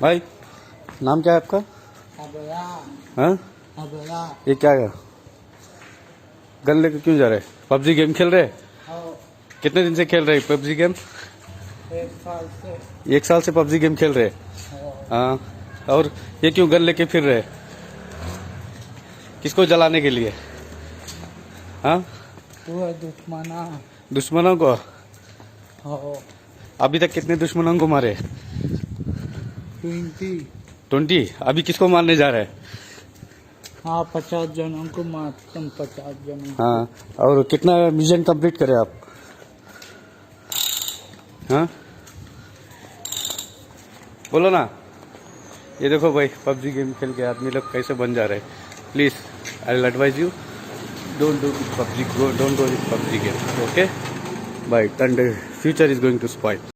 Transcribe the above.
भाई नाम क्या है आपका? अबरा। हाँ, अबरा। ये क्या है? गन लेके क्यों जा रहे? पबजी गेम खेल रहे? हाँ, कितने दिन से खेल रहे पबजी गेम? 1 साल से। 1 साल से पबजी गेम खेल रहे? हाँ, हाँ, और ये क्यों गन लेके फिर रहे? किसको जलाने के लिए? हाँ, तू है दुश्मना। दुश्मनों को? हाँ, अभी तक कितने दुश्मनों को मारे? 20। 20? अभी किसको मारने जा रहे हैं? हाँ, 50 जनों को मारते हैं, 50 जनों को। हाँ, और कितना मिशन कंप्लीट करे आप? हाँ, बोलो ना। ये देखो भाई, पबजी गेम खेल के आदमी लोग कैसे बन जा रहे हैं। Please I will advise you, don't do PUBG, don't go with PUBG game, okay? Bye, future is going to spoil.